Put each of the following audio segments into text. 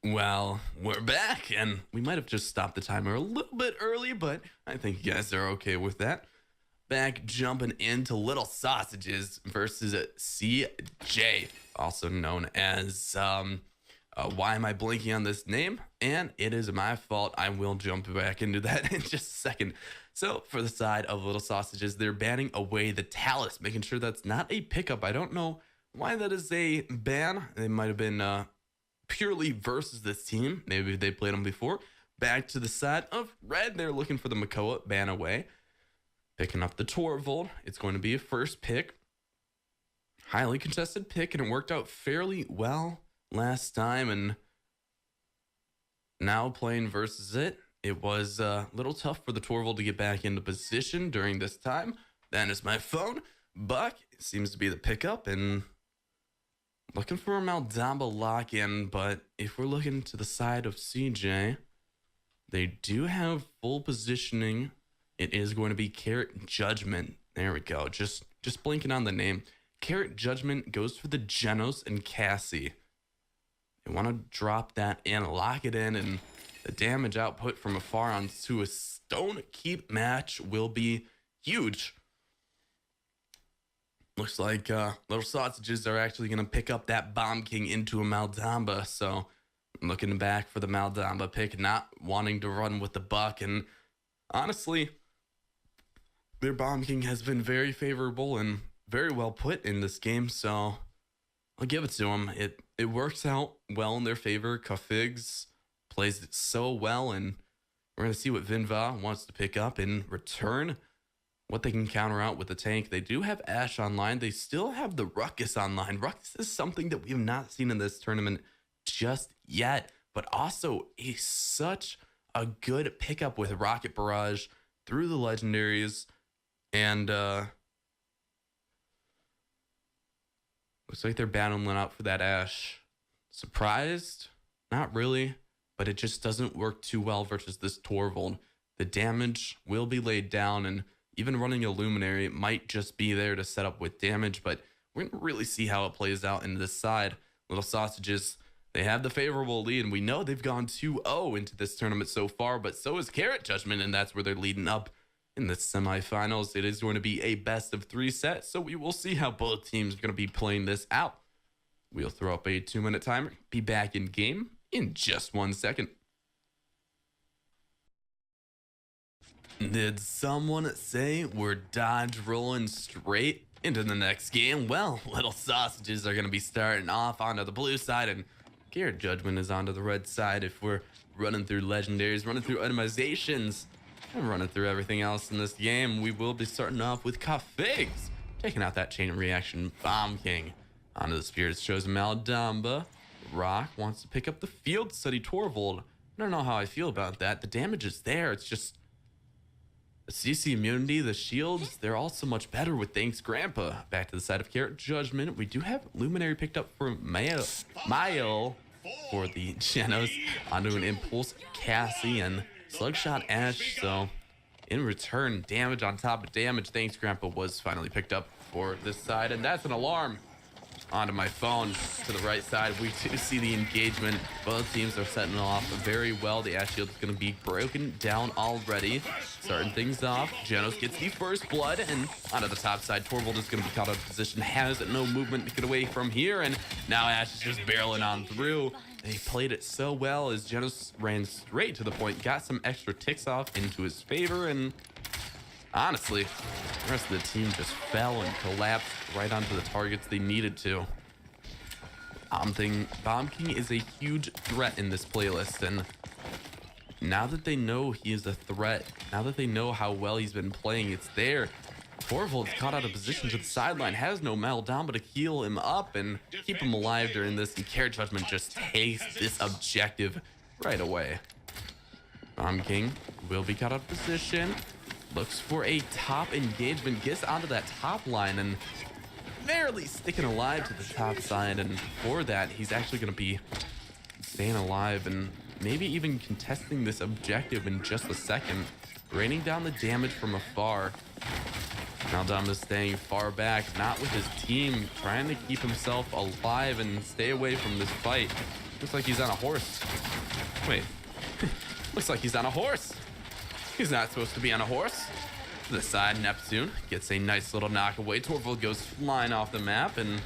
Well, we're back, and we might have just stopped the timer a little bit early, but I think you guys are okay with that. Back jumping into Little Sausages versus CJ, also known as, why am I blinking on this name? And it is my fault. I will jump back into that in just a second. So, for the side of Little Sausages, they're banning away the Talus, making sure that's not a pickup. I don't know why that is a ban. They might have been, purely versus this team. Maybe they played them before. Back to the side of red. They're looking for the Makoa, ban away. Picking up the Torvald. It's going to be a first pick. Highly contested pick, and it worked out fairly well last time. And now playing versus it, it was a little tough for the Torvald to get back into position during this time. That is my phone. Buck seems to be the pickup, and looking for a Maldamba lock-in, but if we're looking to the side of CJ, they do have full positioning. It is going to be Carrot Judgement. There we go. Just blinking on the name. Carrot Judgement goes for the Genos and Cassie. They want to drop that in, lock it in, and the damage output from afar onto a Stone Keep match will be huge. Looks like Little Sausages are actually going to pick up that Bomb King into a Maldamba. So I'm looking back for the Maldamba pick, not wanting to run with the Buck. And honestly, their Bomb King has been very favorable and very well put in this game. So I'll give it to them. It works out well in their favor. Kafigs plays it so well. And we're going to see what Vinva wants to pick up in return. What they can counter out with the tank. They do have Ashe online. They still have the Ruckus online. Ruckus is something that we have not seen in this tournament just yet, but also such a good pickup with Rocket Barrage through the legendaries. And looks like they're battling out for that Ashe. Surprised? Not really, but it just doesn't work too well versus this Torvald. The damage will be laid down, and even running a Luminary might just be there to set up with damage, but we're going to really see how it plays out in this side. Little Sausages, they have the favorable lead, and we know they've gone 2-0 into this tournament so far, but so is Carrot Judgement, and that's where they're leading up in the semifinals. It is going to be a best of 3 set, so we will see how both teams are going to be playing this out. We'll throw up a 2-minute timer, be back in game in just 1 second. Did someone say we're dodge rolling straight into the next game? Well, Little Sausages are going to be starting off onto the blue side, and Carrot Judgement is onto the red side. If we're running through legendaries, running through itemizations, and running through everything else in this game, we will be starting off with Kafigs, taking out that chain reaction Bomb King. Onto the Spirit's Chosen Maldamba. Rock wants to pick up the Field Study Torvald. I don't know how I feel about that. The damage is there. It's just the CC immunity, the shields, they're all so much better with Thanks Grandpa. Back to the side of Carrot Judgement. We do have Luminary picked up for Mayo for the Genos onto an Impulse Cassie and Slugshot Ashe. So in return, damage on top of damage. Thanks Grandpa was finally picked up for this side, and that's an alarm. Onto my phone to the right side, we do see the engagement. Both teams are setting off very well. The Ashe shield is going to be broken down already. Starting things off, Genos gets the first blood, and onto the top side, Torvald is going to be caught out of position. Has no movement to get away from here, and now Ashe is just barreling on through. They played it so well as Genos ran straight to the point, got some extra ticks off into his favor, and honestly, the rest of the team just fell and collapsed right onto the targets they needed to. Bomb King is a huge threat in this playlist, and now that they know he is a threat, now that they know how well he's been playing, it's there. Torvald's caught out of position to the sideline, has no Maldamba to heal him up and keep him alive during this, and Carrot Judgement just takes this objective right away. Bomb King will be caught out of position. Looks for a top engagement, gets onto that top line and barely sticking alive to the top side. And for that, he's actually going to be staying alive and maybe even contesting this objective in just a second. Raining down the damage from afar. Maldamba staying far back, not with his team, trying to keep himself alive and stay away from this fight. Looks like he's on a horse. Wait. Looks like he's on a horse. He's not supposed to be on a horse. To the side, Neptune gets a nice little knock away. Torvald goes flying off the map, and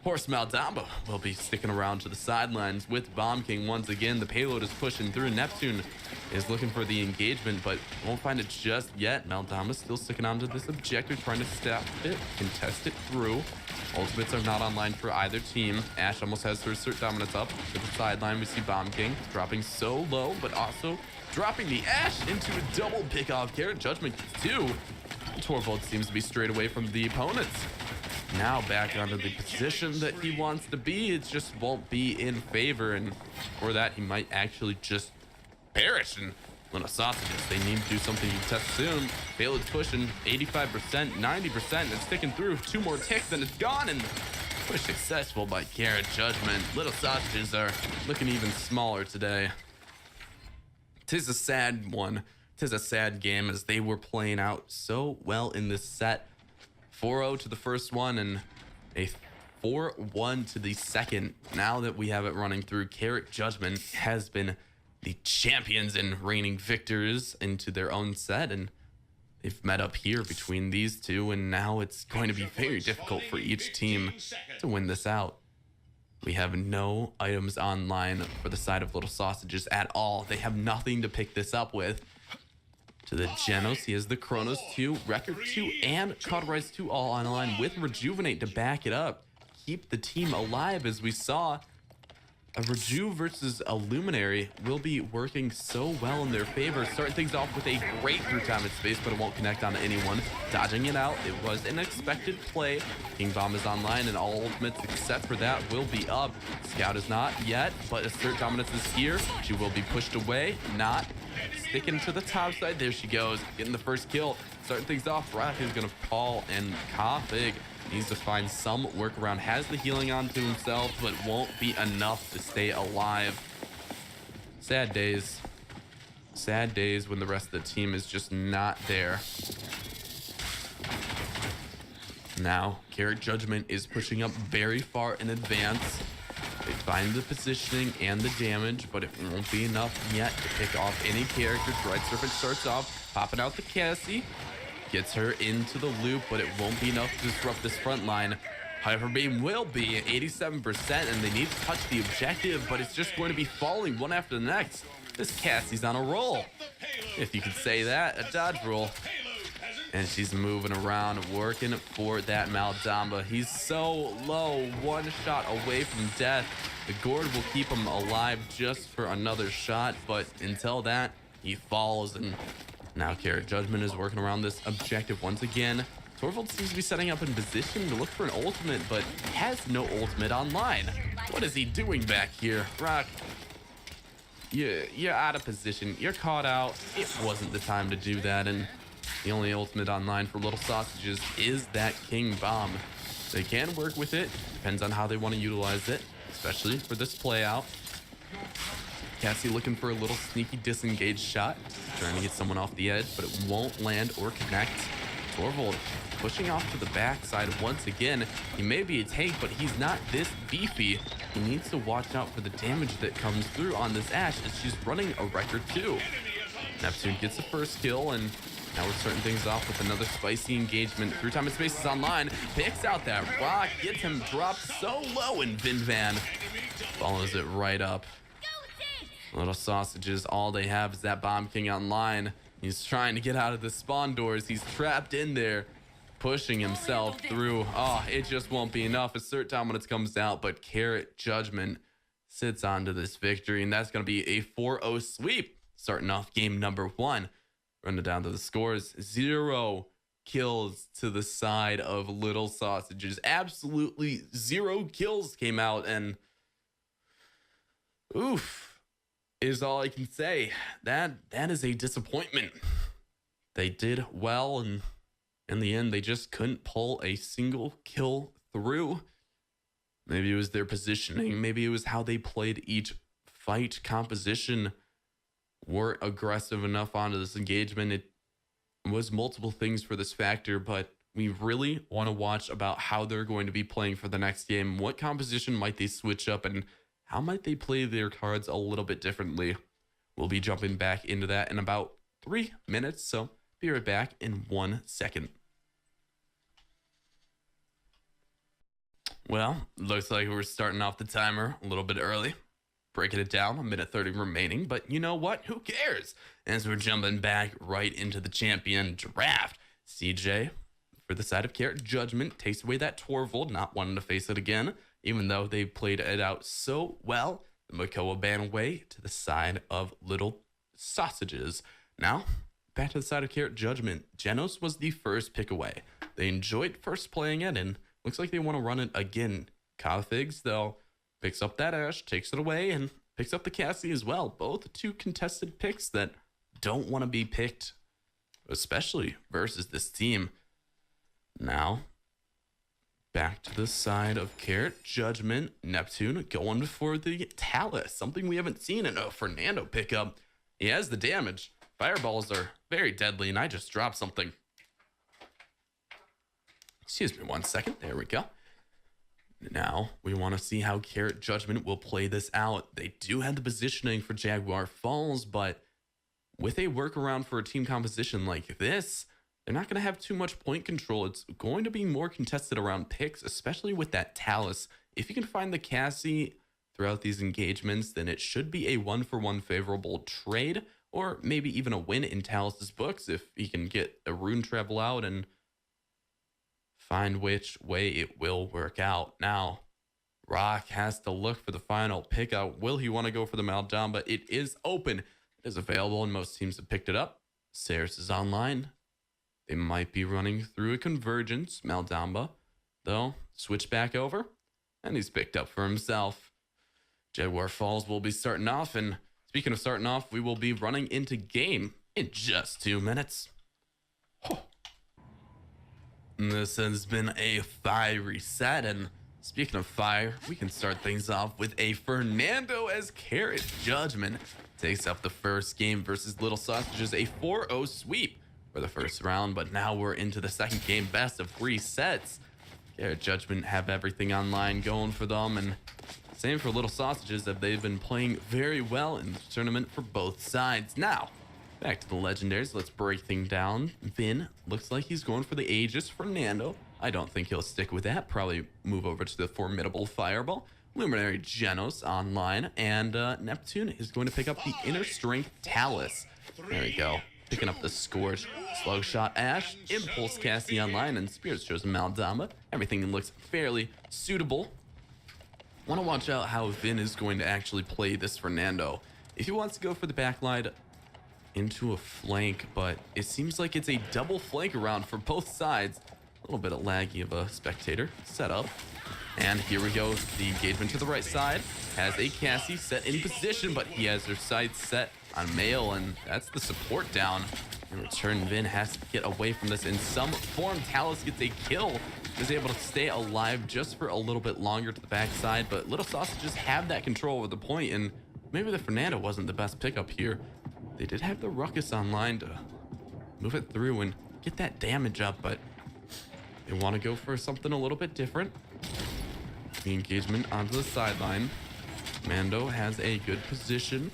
Horse Maldamba will be sticking around to the sidelines with Bomb King once again. The payload is pushing through. Neptune is looking for the engagement, but won't find it just yet. Maldamba still sticking onto this objective, trying to stop it, contest it through. Ultimates are not online for either team. Ashe almost has her assert dominance up. To the sideline, we see Bomb King dropping so low, but also dropping the Ashe into a double pick off. Carrot Judgment gets 2. Torvald seems to be straight away from the opponents. Now back onto the position that he wants to be. It just won't be in favor, and for that he might actually just perish. And Little Sausages, they need to do something to test soon. Payload's pushing 85%, 90%, and sticking through. 2 more ticks and it's gone, and push successful by Carrot Judgment. Little Sausages are looking even smaller today. Tis a sad one. Tis a sad game, as they were playing out so well in this set. 4-0 to the first one and a 4-1 to the second. Now that we have it running through, Carrot Judgment has been the champions and reigning victors into their own set, and they've met up here between these two, and now it's going to be very difficult for each team to win this out. We have no items online for the side of Little Sausages at all. They have nothing to pick this up with. To the Genos, he has the Chronos 2, Record 2, and Cauterize 2 all online with Rejuvenate to back it up. Keep the team alive, as we saw. A Reju versus a Luminary will be working so well in their favor. Starting things off with a great through time and space, but it won't connect onto anyone. Dodging it out, it was an expected play. King Bomb is online, and all ultimates except for that will be up. Scout is not yet, but Assert Dominance is here. She will be pushed away, not sticking to the top side. There she goes, getting the first kill. Starting things off, Rock is gonna fall, and Ka-Fig needs to find some workaround. Has the healing onto himself, but won't be enough to stay alive. Sad days. Sad days when the rest of the team is just not there. Now, Carrot Judgment is pushing up very far in advance. They find the positioning and the damage, but it won't be enough yet to pick off any character. Dread Serpent starts off, popping out the Cassie. Gets her into the loop, but it won't be enough to disrupt this front line. Hyper Beam will be at 87%, and they need to touch the objective, but it's just going to be falling one after the next. This Cassie's on a roll, if you could say that, a dodge roll. And she's moving around, working for that Maldamba. He's so low, 1 shot away from death. The gourd will keep him alive just for another shot, but until that, he falls. And now Carrot Judgment is working around this objective once again. Torvald seems to be setting up in position to look for an ultimate, but has no ultimate online. What is he doing back here? Rock, you're out of position. You're caught out. It wasn't the time to do that, and the only ultimate online for Little Sausages is that King Bomb. They can work with it. Depends on how they want to utilize it, especially for this play out. Cassie looking for a little sneaky disengaged shot, trying to get someone off the edge, but it won't land or connect. Torvald pushing off to the backside once again. He may be a tank, but he's not this beefy. He needs to watch out for the damage that comes through on this Ashe, as she's running a Record 2. Neptune gets the first kill, and now we're starting things off with another spicy engagement. Through time and space is online. Picks out that rock, gets him dropped so low, and Vinvan follows it right up. Little Sausages, all they have is that Bomb King online. He's trying to get out of the spawn doors. He's trapped in there, pushing himself through. Oh, it just won't be enough. Assert dominance comes out, but Carrot Judgment sits onto this victory, and that's going to be a 4-0 sweep, starting off game number 1. Running down to the scores, 0 kills to the side of Little Sausages. Absolutely 0 kills came out, and oof is all I can say. That is a disappointment. They did well, and in the end, they just couldn't pull a single kill through. Maybe it was their positioning. Maybe it was how they played each fight composition. Weren't aggressive enough onto this engagement. It was multiple things for this factor, but we really want to watch about how they're going to be playing for the next game. What composition might they switch up, and how might they play their cards a little bit differently? We'll be jumping back into that in about 3 minutes, so be right back in 1 second. Well, looks like we're starting off the timer a little bit early. Breaking it down, 1:30 remaining, but you know what? Who cares? As we're jumping back right into the champion draft. CJ, for the side of Carrot Judgment, takes away that Torvald, not wanting to face it again, even though they played it out so well. The Makoa ban away to the side of Little Sausages. Now, back to the side of Carrot Judgment. Genos was the first pick away. They enjoyed first playing it, and looks like they want to run it again. Cowfigs, though, picks up that Ash, takes it away, and picks up the Cassie as well. Both two contested picks that don't want to be picked, especially versus this team. Now, back to the side of Carrot Judgment. Neptune going for the Talus, something we haven't seen in a Fernando pickup. He has the damage. Fireballs are very deadly, and I just dropped something. Excuse me 1 second. There we go. Now, we want to see how Carrot Judgment will play this out. They do have the positioning for Jaguar Falls, but with a workaround for a team composition like this, they're not going to have too much point control. It's going to be more contested around picks, especially with that Talus. If you can find the Cassie throughout these engagements, then it should be a 1-for-1 favorable trade, or maybe even a win in Talus's books if he can get a rune travel out and find which way it will work out. Now, Rock has to look for the final pickout. Will he want to go for the Maldamba? It is open. It is available, and most teams have picked it up. Saris is online. They might be running through a convergence. Maldamba, though, switch back over, and he's picked up for himself. Jaguar Falls will be starting off, and speaking of starting off, we will be running into game in just 2 minutes. This has been a fiery set, and speaking of fire, we can start things off with a Fernando as Carrot Judgment takes up the first game versus Little Sausages, a 4-0 sweep for the first round, but now we're into the second game, best of 3 sets. Carrot Judgment have everything online going for them, and same for Little Sausages, that they've been playing very well in the tournament for both sides. Now, back to the legendaries. Let's break things down. Vin looks like he's going for the Aegis. Fernando, I don't think he'll stick with that. Probably move over to the Formidable Fireball. Luminary Genos online. And Neptune is going to pick up the Inner Strength Talus. There we go. Picking up the Scorch. Slug Shot Ash. Impulse Cassie online. And Spirit's Chosen Maldamba. Everything looks fairly suitable. Want to watch out how Vin is going to actually play this Fernando. If he wants to go for the backline into a flank, but it seems like it's a double flank around for both sides. A little bit of laggy of a spectator setup. And here we go. The engagement to the right side has a Cassie set in position, but he has her sights set on Mail, and that's the support down. In return, Vin has to get away from this in some form. Talus gets a kill, is able to stay alive just for a little bit longer to the backside, but Little Sausages have that control over the point, and maybe the Fernando wasn't the best pickup here. They did have the Ruckus online to move it through and get that damage up, but they want to go for something a little bit different. The engagement onto the sideline. Mando has a good position.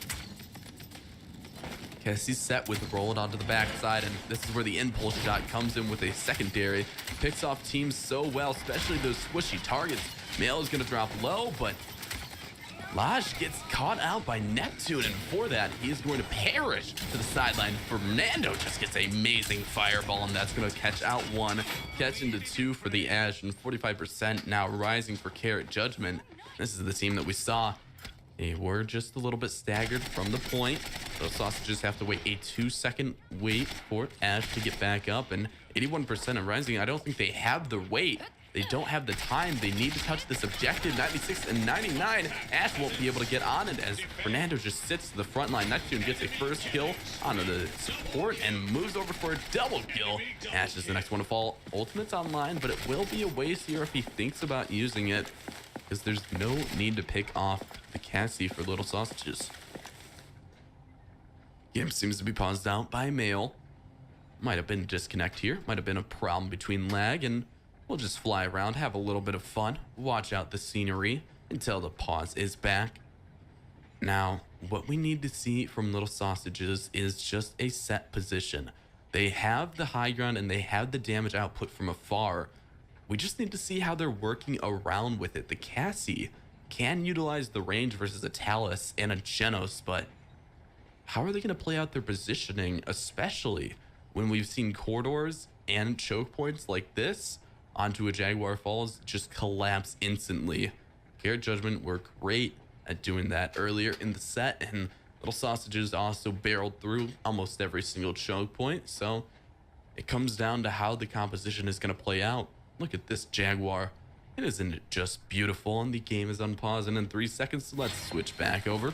Cassie's set with roll it onto the backside, and this is where the impulse shot comes in with a secondary. Picks off teams so well, especially those squishy targets. Mail is going to drop low, but Laj gets caught out by Neptune, and for that, he is going to perish to the sideline. Fernando just gets an amazing fireball, and that's going to catch out one, catch into 2 for the Ash, and 45% now rising for Carrot Judgment. This is the team that we saw. They were just a little bit staggered from the point. Those sausages have to wait a 2-second wait for Ash to get back up, and 81% and rising. I don't think they have the weight. They don't have the time. They need to touch this objective. 96 and 99. Ash won't be able to get on it as Fernando just sits to the front line. Neptune gets a first kill onto the support and moves over for a double kill. Ash is the next one to fall. Ultimate's online, but it will be a waste here if he thinks about using it, because there's no need to pick off the Cassie for Little Sausages. Game seems to be paused out by Mail. Might have been a disconnect here. Might have been a problem between lag, and we'll just fly around, have a little bit of fun, watch out the scenery until the pause is back. Now, what we need to see from Little Sausages is just a set position. They have the high ground and they have the damage output from afar. We just need to see how they're working around with it. The Cassie can utilize the range versus a Talus and a Genos, but how are they going to play out their positioning, especially when we've seen corridors and choke points like this onto a Jaguar Falls just collapse instantly? Garrett Judgment were great at doing that earlier in the set, and Little Sausages also barreled through almost every single choke point, so it comes down to how the composition is going to play out. Look at this Jaguar. It isn't just beautiful, and the game is unpaused, and in 3 seconds, let's switch back over.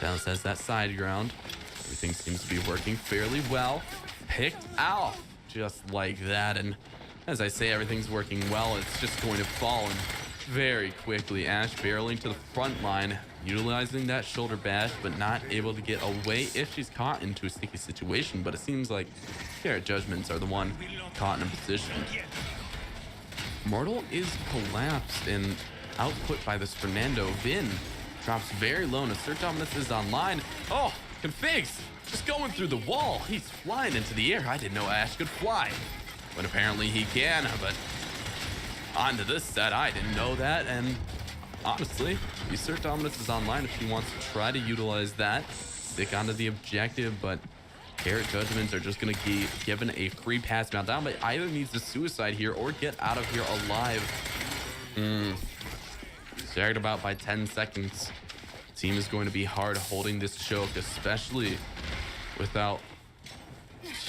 Dallas has that side ground. Everything seems to be working fairly well. Picked off just like that, and as I say, everything's working well. It's just going to fall in very quickly. Ash barreling to the front line, utilizing that shoulder bash, but not able to get away if she's caught into a sticky situation. But it seems like Garrett Judgments are the one caught in a position. Mortal is collapsed and output by this Fernando. Vin drops very low and Assert Dominus is online. Oh, Configs just going through the wall. He's flying into the air. I didn't know Ash could fly, but apparently he can. But onto this set, I didn't know that. And honestly, the Assert Dominus is online if he wants to try to utilize that. Stick onto the objective, but Garrett Judgments are just going to be given a free pass. Meltdown, but either needs to suicide here or get out of here alive. Stared about by 10 seconds. Team is going to be hard holding this choke, especially without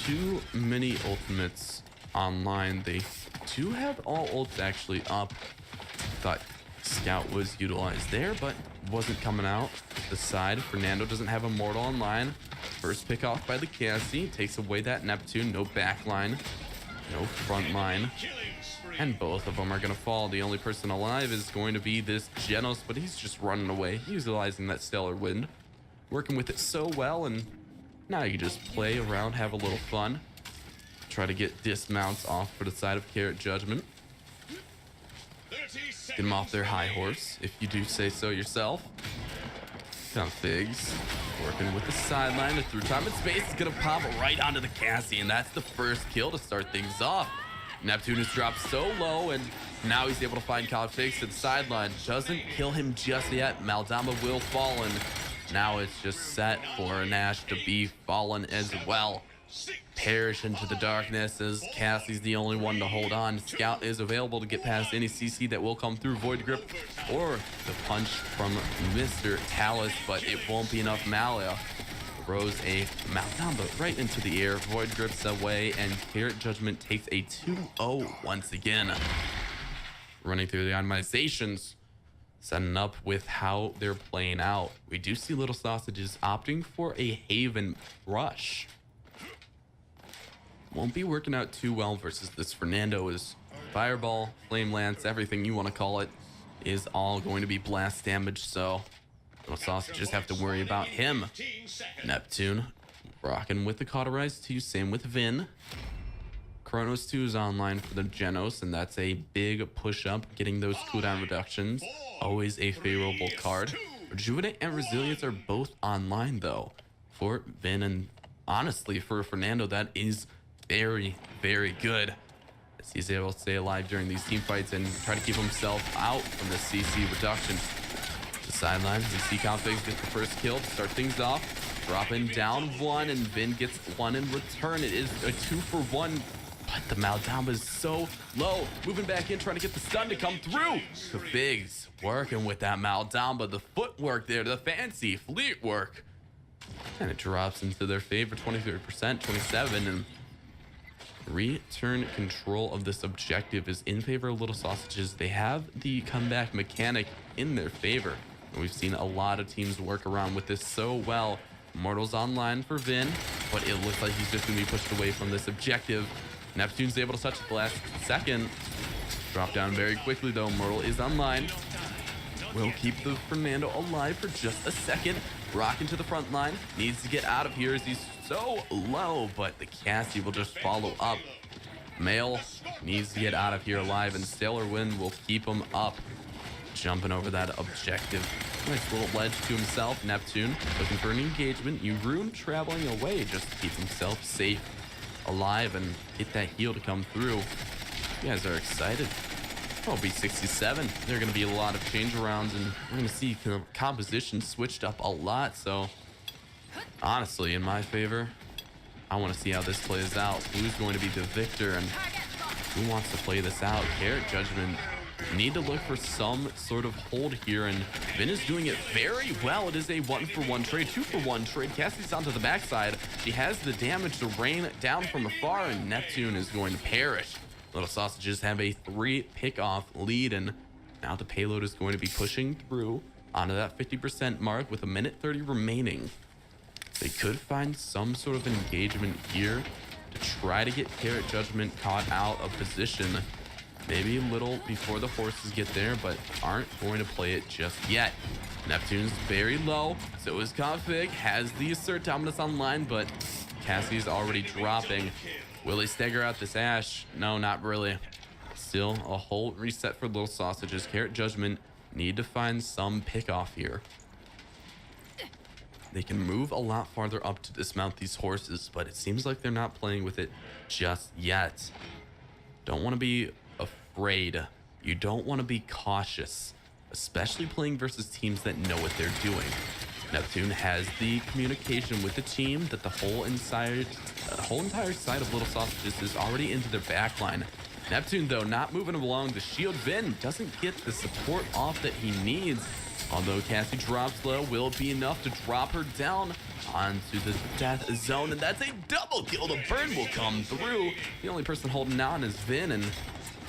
too many ultimates online. They do have all ults actually up. Thought Scout was utilized there, but wasn't coming out the side. Fernando doesn't have a Mortal online. First pick off by the Cassie, takes away that Neptune. No backline, no front line, and both of them are gonna fall. The only person alive is going to be this Genos, but he's just running away, utilizing that Stellar Wind, working with it so well. And now you just play around, have a little fun, try to get dismounts off for the side of Garrett Judgment. Get them off their high horse, if you do say so yourself. Figs working with the sideline, and through time and space is gonna pop right onto the Cassie, and that's the first kill to start things off. Neptune has dropped so low, and now he's able to find Figs to the sideline. Doesn't kill him just yet. Maldamba will fall, and now it's just set for Nash to be fallen as well. Perish into the darkness as Cassie's the only one to hold on. Scout is available to get past any CC that will come through Void Grip or the punch from Mr. Talus, but it won't be enough. Malia throws a Maldamba right into the air. Void Grips away, and Garrett Judgment takes a 2-0 once again. Running through the itemizations, setting up with how they're playing out. We do see Little Sausages opting for a Haven rush. Won't be working out too well versus this Fernando. Is Fireball, Flame Lance, everything you want to call it, is all going to be blast damage, so Little Sausages have to worry about him. Neptune rocking with the Cauterize 2, same with Vin. Chronos 2 is online for the Genos, and that's a big push up, getting those cooldown reductions. Always a favorable card. Rejuvenate and Resilience are both online though for Vin, and honestly for Fernando that is very, very good, as he's able to stay alive during these team fights and try to keep himself out from the CC reduction. The sideline, we see Configs get the first kill to start things off. Dropping down one, and Vin gets one in return. It is a 2-for-1, but the Maldamba is so low. Moving back in, trying to get the stun to come through. Configs working with that Maldamba, the footwork there, the fancy fleet work. And it drops into their favor, 23%, 27, and return control of this objective is in favor of Little Sausages. They have the comeback mechanic in their favor, and we've seen a lot of teams work around with this so well. Mortal's online for Vin, but it looks like he's just going to be pushed away from this objective. Neptune's able to touch the last second. Drop down very quickly though. Mortal is online. Will keep the Fernando alive for just a second. Rocking to the front line. Needs to get out of here as he's so low, but the Cassie will just follow up. Male needs to get out of here alive, and Stellar Wind will keep him up. Jumping over that objective. Nice little ledge to himself. Neptune looking for an engagement. You rune traveling away just to keep himself safe, alive, and get that heal to come through. You guys are excited. Oh, B67. There are going to be a lot of change arounds, and we're going to see the composition switched up a lot. So, honestly, in my favor, I want to see how this plays out. Who's going to be the victor, and who wants to play this out? Carrot Judgment need to look for some sort of hold here, and Vin is doing it very well. It is a 1-for-1 trade, 2-for-1 trade. Cassie's onto the backside. She has the damage to rain down from afar, and Neptune is going to perish. Little Sausages have a 3 pick-off lead, and now the payload is going to be pushing through onto that 50% mark with 1:30 remaining. They could find some sort of engagement here to try to get Carrot Judgment caught out of position. Maybe a little before the horses get there, but aren't going to play it just yet. Neptune's very low, so is Config. Has the Assert Dominus online, but Cassie's already dropping. Will he stagger out this Ash? No, not really. Still a whole reset for Little Sausages. Carrot Judgment need to find some pick-off here. They can move a lot farther up to dismount these horses, but it seems like they're not playing with it just yet. Don't want to be afraid. You don't want to be cautious, especially playing versus teams that know what they're doing. Neptune has the communication with the team that the whole entire side of Little Sausages is already into their backline. Neptune, though, not moving along the shield. Vin doesn't get the support off that he needs. Although Cassie drops low, will it be enough to drop her down onto the death zone? And that's a double kill. The burn will come through. The only person holding on is Vin, and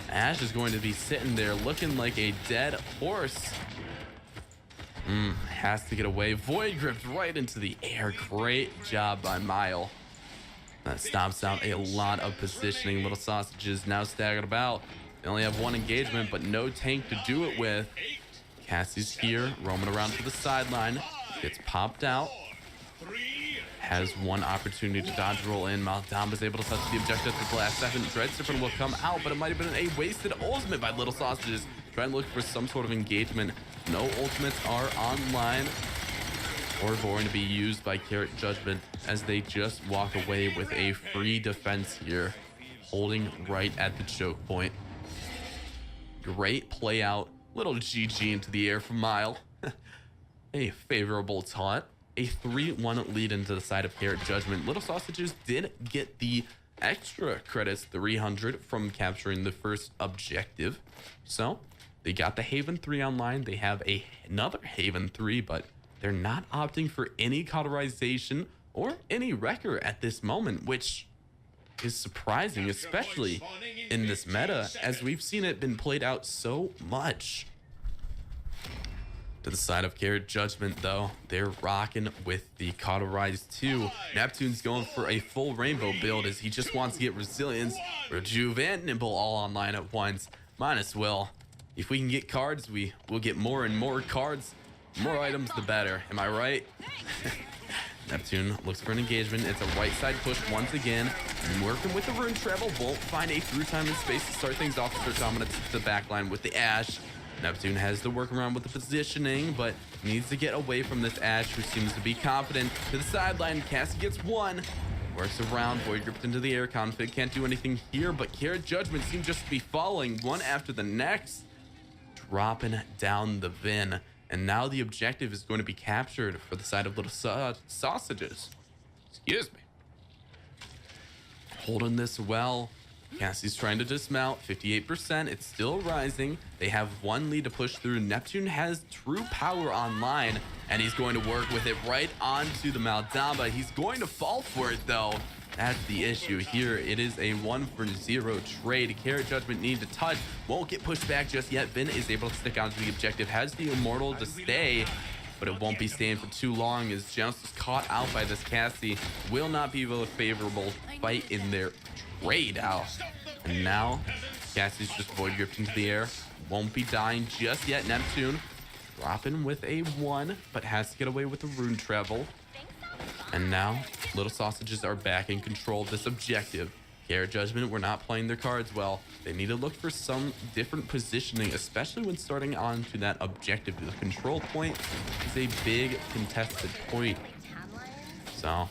Ash is going to be sitting there looking like a dead horse. Has to get away. Void gripped right into the air. Great job by Mile. That stops out a lot of positioning. Little Sausages now staggered about. They only have 1 engagement, but no tank to do it with. Cassie's here, roaming around to the sideline. Gets popped out. Has 1 opportunity to dodge roll in. Maldam is able to touch the objective at the last second. Dreadstipper will come out, but it might have been a wasted ultimate by Little Sausages. Trying to look for some sort of engagement. No ultimates are online or going to be used by Carrot Judgment as they just walk away with a free defense here, holding right at the choke point. Great play out. Little GG into the air from Mile. A favorable taunt. A 3-1 lead into the side of Carrot Judgment. Little Sausages did get the extra credits, 300, from capturing the first objective. So they got the Haven 3 online. They have another Haven 3, but they're not opting for any cauterization or any wrecker at this moment, which is surprising, especially in this meta, as we've seen it been played out so much. To the side of Carrot Judgment, though, they're rocking with the Cauterized 2. Neptune's going for a full rainbow build as he just wants to get Resilience, Rejuve, and Nimble all online at once. Might as well. If we can get cards, we will get more and more cards. More items, the better. Am I right? Neptune looks for an engagement. It's a right side push once again. Working with the rune travel. Won't find a through time and space to start things off. Start dominance to the backline with the Ash. Neptune has the workaround with the positioning, but needs to get away from this Ash, who seems to be confident. To the sideline, Cassie gets 1. Works around, Void gripped into the air. Config can't do anything here, but Carrot Judgment seems just to be falling one after the next. Dropping down the Vin. And now the objective is going to be captured for the side of Little Sausages. Excuse me. Holding this well. Cassie's trying to dismount. 58%. It's still rising. They have 1 lead to push through. Neptune has true power online, and he's going to work with it right onto the Maldamba. He's going to fall for it, though. That's the issue here. It is a 1-for-0 trade. Carrot Judgment need to touch. Won't get pushed back just yet. Vin is able to stick onto the objective. Has the Immortal to stay, but it won't be staying for too long as Jounce is caught out by this Cassie. Will not be a favorable fight in their trade out. And now Cassie's just void gripped into the air. Won't be dying just yet. Neptune dropping with a 1, but has to get away with the rune travel. And now Little Sausages are back in control of this objective. Carrot Judgment were not playing their cards well. They need to look for some different positioning, especially when starting on to that objective. The control point is a big contested point. So,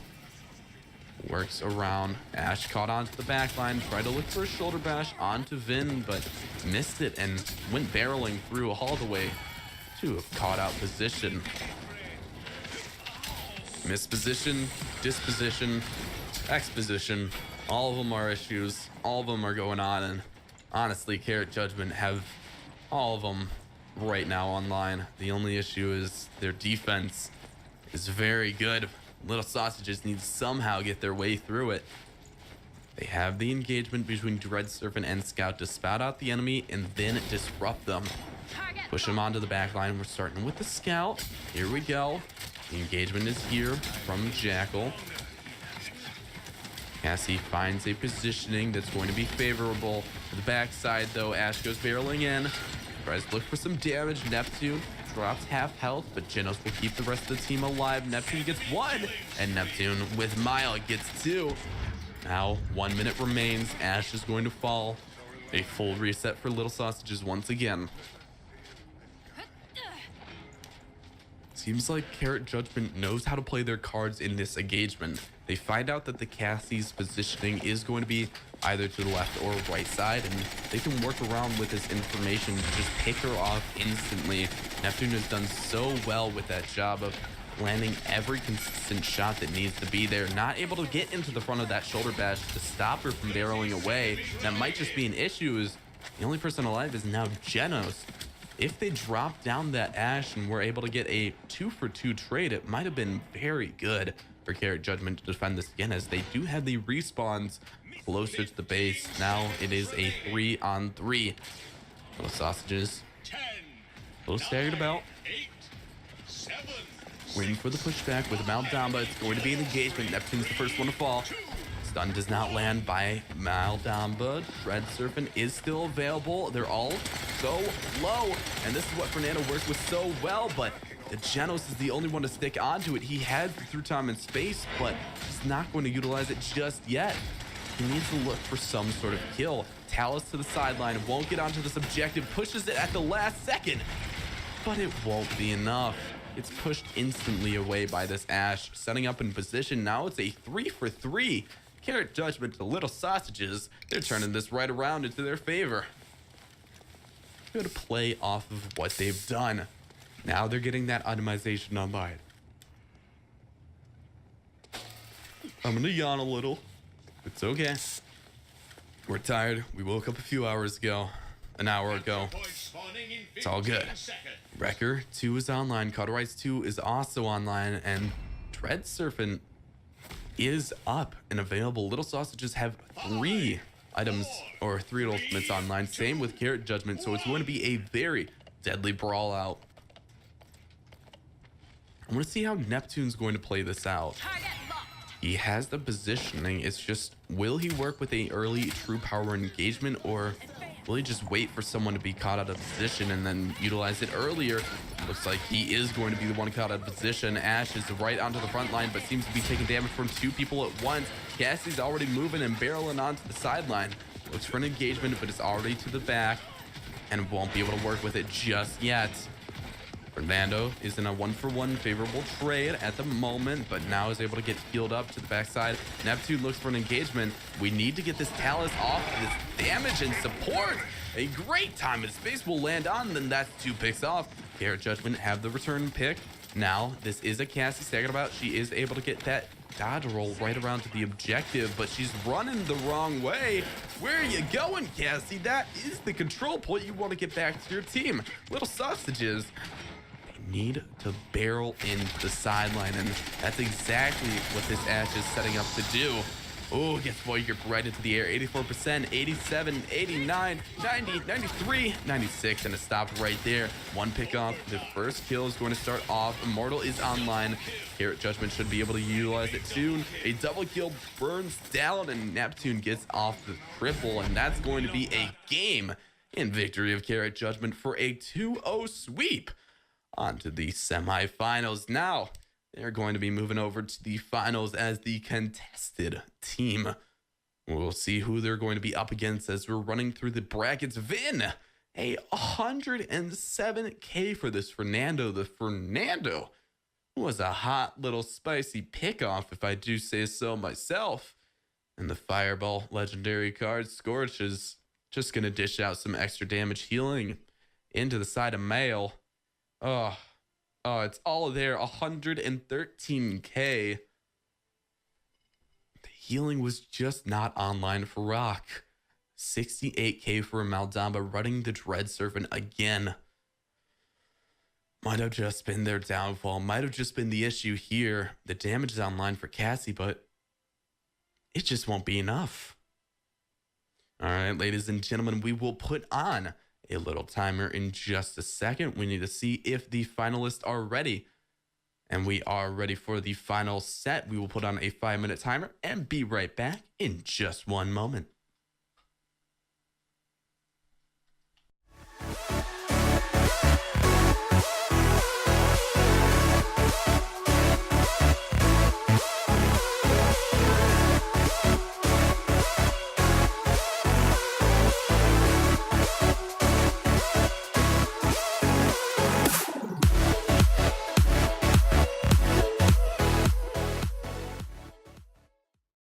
works around. Ash caught onto the back line, tried to look for a shoulder bash onto Vin, but missed it and went barreling through all the way to a caught out position. Misposition, disposition, exposition. All of them are issues. All of them are going on. And honestly, Carrot Judgment have all of them right now online. The only issue is their defense is very good. Little Sausages need to somehow get their way through it. They have the engagement between Sourcen and Scout to spout out the enemy and then disrupt them. Push them onto the back line. We're starting with the Scout. Here we go. The engagement is here from Jackal. Cassie finds a positioning that's going to be favorable. To the backside, though, Ash goes barreling in. Tries to look for some damage. Neptune drops half health, but Genos will keep the rest of the team alive. Neptune gets one, and Neptune with Mile gets two. Now, 1 minute remains. Ash is going to fall. A full reset for Little Sausages once again. Seems like Carrot Judgment knows how to play their cards in this engagement. They find out that the Cassie's positioning is going to be either to the left or right side, and they can work around with this information to just pick her off instantly. Neptune has done so well with that job of landing every consistent shot that needs to be there. Not able to get into the front of that shoulder bash to stop her from barreling away. That might just be an issue, is the only person alive is now Genos. If they drop down that Ash and were able to get a 2-for-2 trade, it might have been very good for Carrot Judgment to defend this again, as they do have the respawns closer to the base. Now it is a 3-on-3. Little Sausages, a little staggered about. Waiting for the pushback with Maldamba. It's going to be an engagement. Neptune's the first one to fall. Stun does not land by Maldamba. Sourcen is still available. They're all so low. And this is what Fernando works with so well, but the Genos is the only one to stick onto it. He has the through time and space, but he's not going to utilize it just yet. He needs to look for some sort of kill. Talus to the sideline. Won't get onto this objective. Pushes it at the last second, but it won't be enough. It's pushed instantly away by this Ash. Setting up in position. Now it's a 3-for-3. Carrot Judgment to Little Sausages. They're turning this right around into their favor. Good to play off of what they've done. Now they're getting that itemization online. I'm gonna yawn a little. It's okay. We're tired. We woke up a few hours ago. An hour ago. It's all good. Wrecker 2 is online. Cauterize 2 is also online. And Sourcen is up and available. Little Sausages have 3 items or 3 ultimates online. Same with Carrot Judgment. So it's going to be a very deadly brawl out. I want to see how Neptune's going to play this out. He has the positioning. It's just, will he work with a early true power engagement, or will he just wait for someone to be caught out of position and then utilize it earlier? Looks like he is going to be the one caught out of position. Ash is right onto the front line, but seems to be taking damage from 2 people at once. Cassie's already moving and barreling onto the sideline. Looks for an engagement, but it's already to the back and won't be able to work with it just yet. Fernando is in a 1-for-1 favorable trade at the moment, but now is able to get healed up to the backside. Neptune looks for an engagement. We need to get this Talus off this damage and support. A great time and space will land on, then that's 2 picks off. Carrot Judgment have the return pick. Now, this is a Cassie staggered about. She is able to get that dodge roll right around to the objective, but she's running the wrong way. Where are you going, Cassie? That is the control point. You want to get back to your team. Little Sausages need to barrel into the sideline, and that's exactly what this Ash is setting up to do. Oh, gets Voyager right into the air. 84%, 87, 89, 90, 93, 96, and it stopped right there. 1 pick off. The first kill is going to start off. Immortal is online. Carrot Judgment should be able to utilize it soon. A double kill burns down, and Neptune gets off the triple, and that's going to be a game in victory of Carrot Judgment for a 2-0 sweep. On to the semifinals. Now, they're going to be moving over to the finals as the contested team. We'll see who they're going to be up against as we're running through the brackets. Vin, a 107K for this Fernando. The Fernando was a hot little spicy pickoff, if I do say so myself. And the Fireball legendary card, Scorch, is just going to dish out some extra damage healing into the side of Mail. Oh, it's all there. 113K. The healing was just not online for Rock. 68K for Maldamba running the Dread Serpent again. Might have just been their downfall. Might have just been the issue here. The damage is online for Cassie, but it just won't be enough. All right, ladies and gentlemen, we will put on a little timer in just a second. We need to see if the finalists are ready. And we are ready for the final set. We will put on a 5-minute timer and be right back in just one moment.